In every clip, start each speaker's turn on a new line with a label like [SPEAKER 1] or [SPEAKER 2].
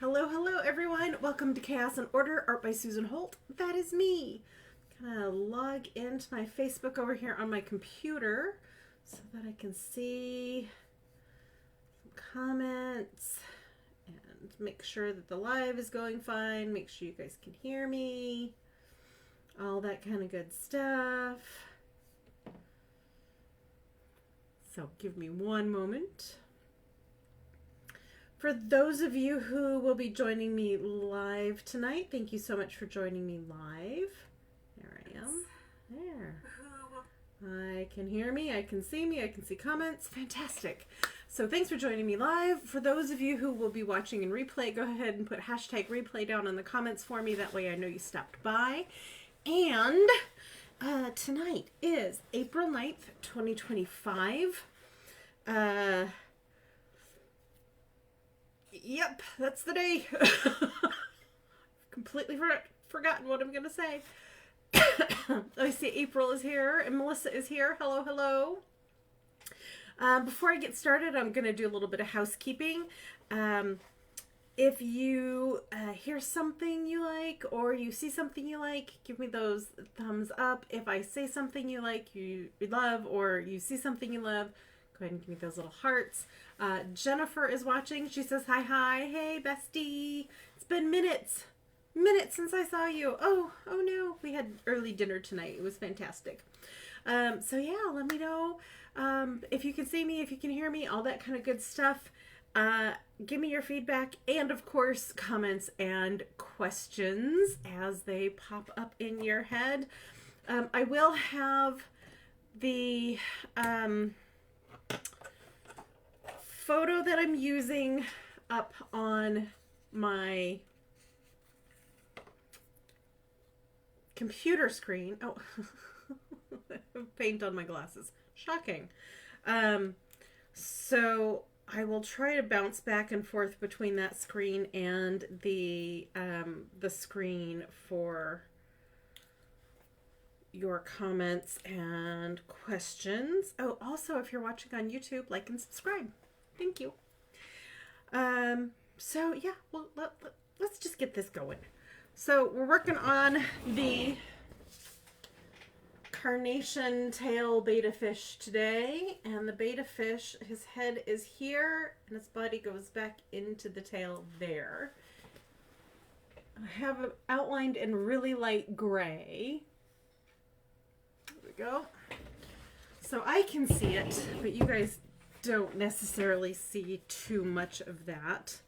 [SPEAKER 1] Hello, hello, everyone. Welcome to Chaos and Order, art by Susan Holt. That is me. Gonna log into my Facebook over here on my computer so that I can see some comments and make sure that the live is going fine. Make sure you guys can hear me. All that kind of good stuff. So give me one moment. For those of you who will be joining me live tonight, thank you so much for joining me live. There I am. There. I can hear me, I can see me, I can see comments. Fantastic. So thanks for joining me live. For those of you who will be watching in replay, go ahead and put hashtag replay down in the comments for me. That way I know you stopped by. And tonight is April 9th, 2025. Yep, that's the day. Completely forgotten what I'm going to say. I see April is here and Melissa is here. Hello, hello. Before I get started, I'm going to do a little bit of housekeeping. If you hear something you like or you see something you like, give me those thumbs up. If I say something you like, you love, or you see something you love, go ahead and give me those little hearts. Jennifer is watching. She says, hi. Hey, bestie. It's been minutes since I saw you. Oh no. We had early dinner tonight. It was fantastic. So yeah, let me know if you can see me, if you can hear me, all that kind of good stuff. Give me your feedback and, of course, comments and questions as they pop up in your head. I will have the photo that I'm using up on my computer screen. Oh, paint on my glasses. Shocking. So I will try to bounce back and forth between that screen and the screen for your comments and questions. Oh, also, if you're watching on YouTube, like and subscribe. Thank you. So yeah, well, let's just get this going. So we're working on the carnation tail betta fish today, and the betta fish, his head is here and his body goes back into the tail there. I have it outlined in really light gray. There we go. So I can see it, but you guys don't necessarily see too much of that.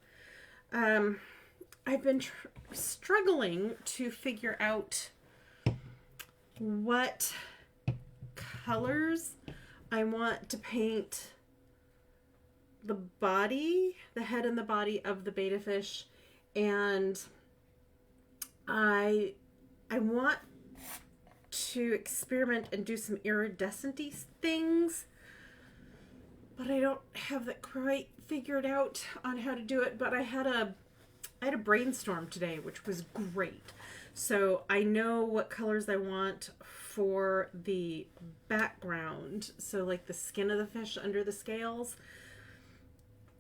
[SPEAKER 1] I've been struggling to figure out what colors I want to paint the body, the head and the body of the betta fish, and I want to experiment and do some iridescent-y things, but I don't have that quite figured out on how to do it. But I had a brainstorm today, which was great. So I know what colors I want for the background. So like the skin of the fish under the scales.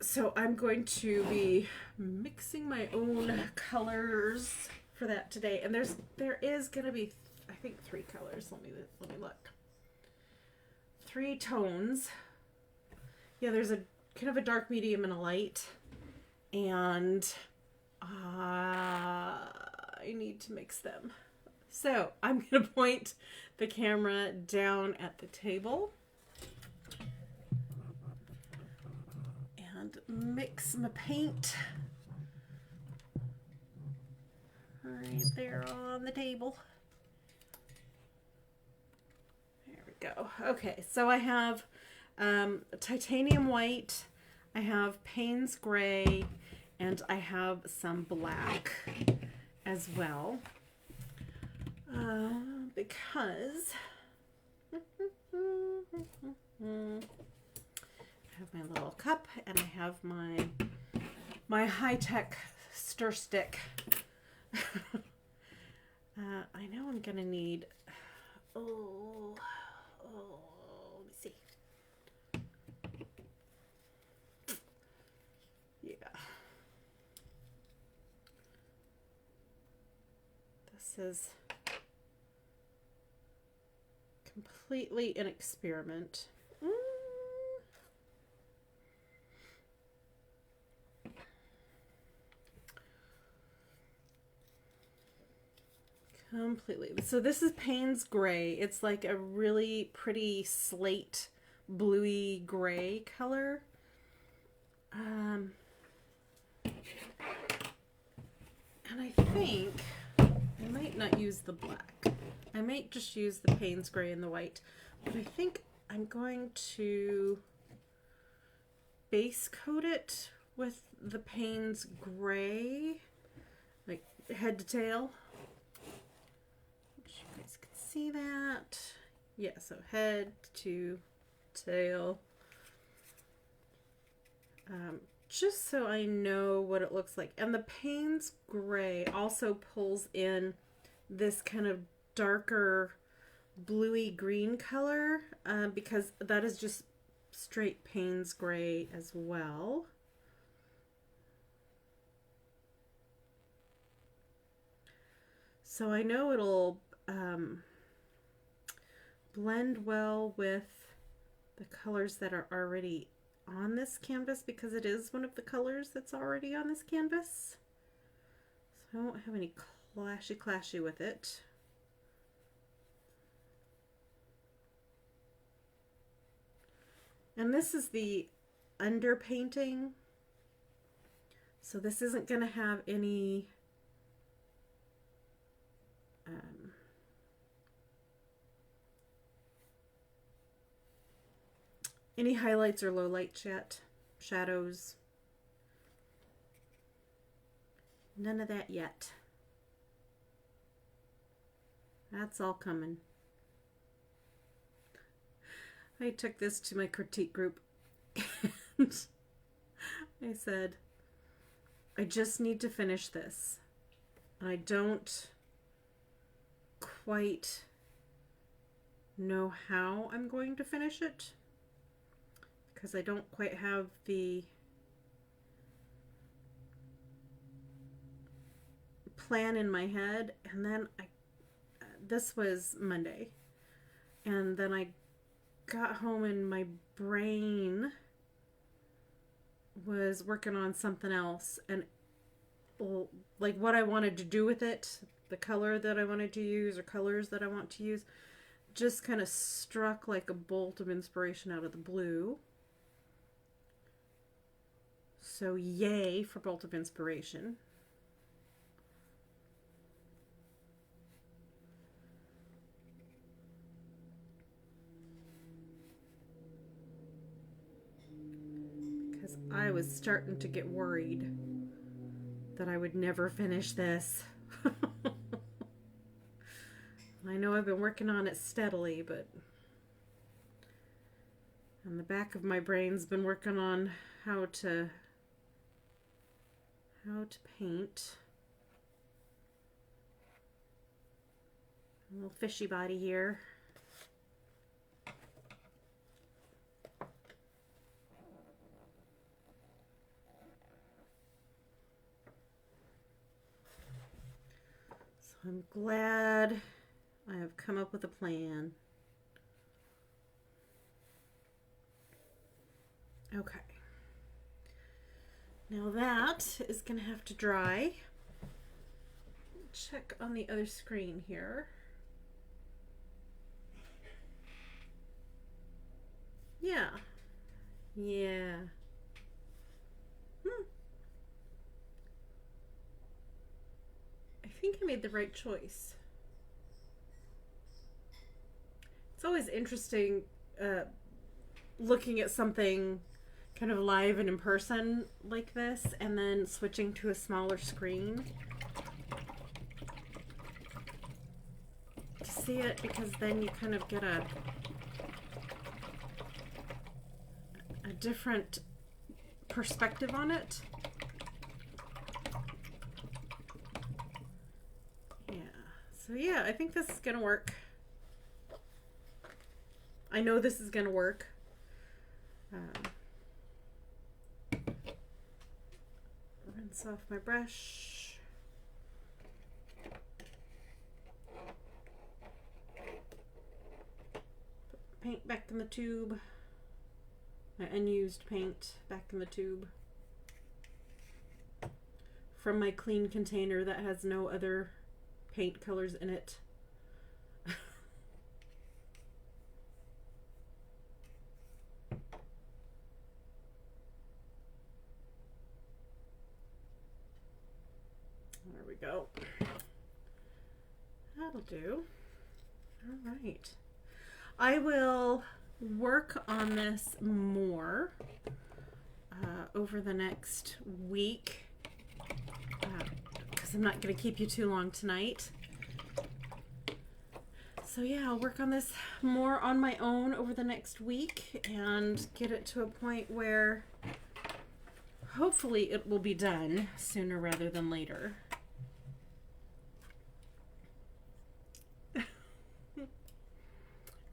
[SPEAKER 1] So I'm going to be mixing my own colors for that today. And there is going to be, I think, 3 colors. Let me look. 3 tones. Yeah, there's a kind of a dark, medium, and a light. And I need to mix them. So I'm going to point the camera down at the table and mix my paint right there on the table. There we go. Okay, so I have titanium white, I have Payne's gray, and I have some black as well, because I have my little cup and I have my high-tech stir stick. I know I'm gonna need, let me see. Yeah. This is completely an experiment. Completely. So this is Payne's Gray. It's like a really pretty slate bluey gray color. And I think I might not use the black. I might just use the Payne's Gray and the white. But I think I'm going to base coat it with the Payne's Gray, like head to tail. You guys can see that. Yeah, so head to tail. Just so I know what it looks like. And the Payne's Gray also pulls in this kind of darker bluey green color, because that is just straight Payne's Gray as well. So I know it'll blend well with the colors that are already on this canvas, because it is one of the colors that's already on this canvas. So I won't have any clashy with it. And this is the underpainting. So this isn't going to have any highlights or lowlights yet. Shadows. None of that yet. That's all coming. I took this to my critique group and I said, I just need to finish this. I don't quite know how I'm going to finish it, because I don't quite have the plan in my head. And then this was Monday, and then I got home and my brain was working on something else, and like what I wanted to do with it, the color that I wanted to use or colors that I want to use, just kind of struck like a bolt of inspiration out of the blue. So yay for bolt of inspiration. Because I was starting to get worried that I would never finish this. I know I've been working on it steadily, but and the back of my brain's been working on how to paint. A little fishy body here. So I'm glad I have come up with a plan. Okay. Now that is going to have to dry. Check on the other screen here. Yeah. Yeah. I think I made the right choice. It's always interesting looking at something kind of live and in person like this, and then switching to a smaller screen to see it, because then you kind of get a different perspective on it. Yeah, so yeah, I think this is gonna work. I know this is gonna work. Rinse off my brush. paint back in the tube. My unused paint back in the tube. From my clean container that has no other paint colors in it. There we go. That'll do. All right. I will work on this more over the next week because I'm not going to keep you too long tonight. So yeah, I'll work on this more on my own over the next week and get it to a point where hopefully it will be done sooner rather than later.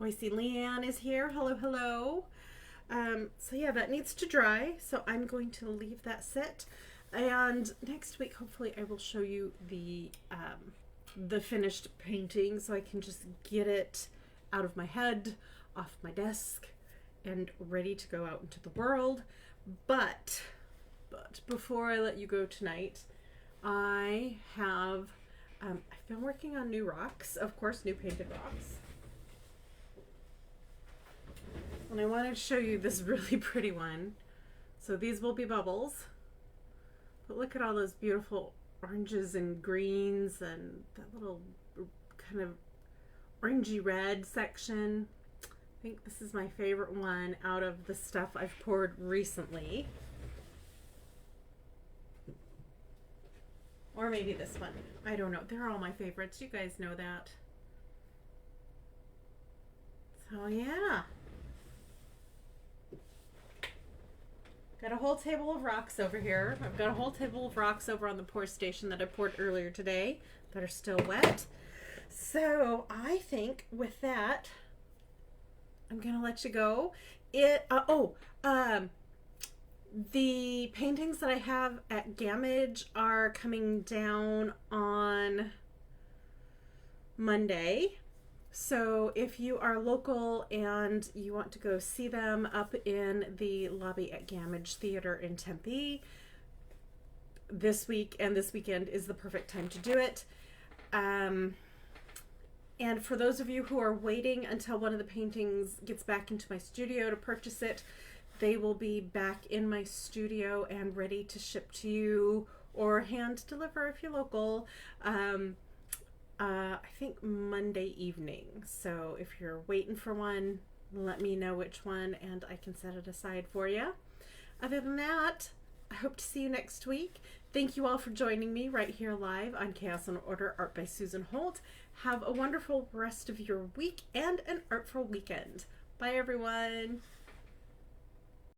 [SPEAKER 1] Oh, I see Leanne is here. Hello, hello. So yeah, that needs to dry. So I'm going to leave that sit. And next week, hopefully I will show you the finished painting so I can just get it out of my head, off my desk, and ready to go out into the world. But before I let you go tonight, I have, I've been working on new rocks, of course, new painted rocks. And I wanted to show you this really pretty one. So these will be bubbles. But look at all those beautiful oranges and greens and that little kind of orangey red section. I think this is my favorite one out of the stuff I've poured recently. Or maybe this one. I don't know. They're all my favorites. You guys know that. So yeah. Got a whole table of rocks over here. I've got a whole table of rocks over on the pour station that I poured earlier today that are still wet. So I think with that, I'm gonna let you go. The paintings that I have at Gamage are coming down on Monday. So if you are local and you want to go see them up in the lobby at Gamage Theater in Tempe, this week and this weekend is the perfect time to do it. And for those of you who are waiting until one of the paintings gets back into my studio to purchase it, they will be back in my studio and ready to ship to you or hand deliver if you're local. I think Monday evening. So if you're waiting for one, let me know which one and I can set it aside for you. Other than that, I hope to see you next week. Thank you all for joining me right here live on Chaos and Order, Art by Susan Holt. Have a wonderful rest of your week and an artful weekend. Bye everyone.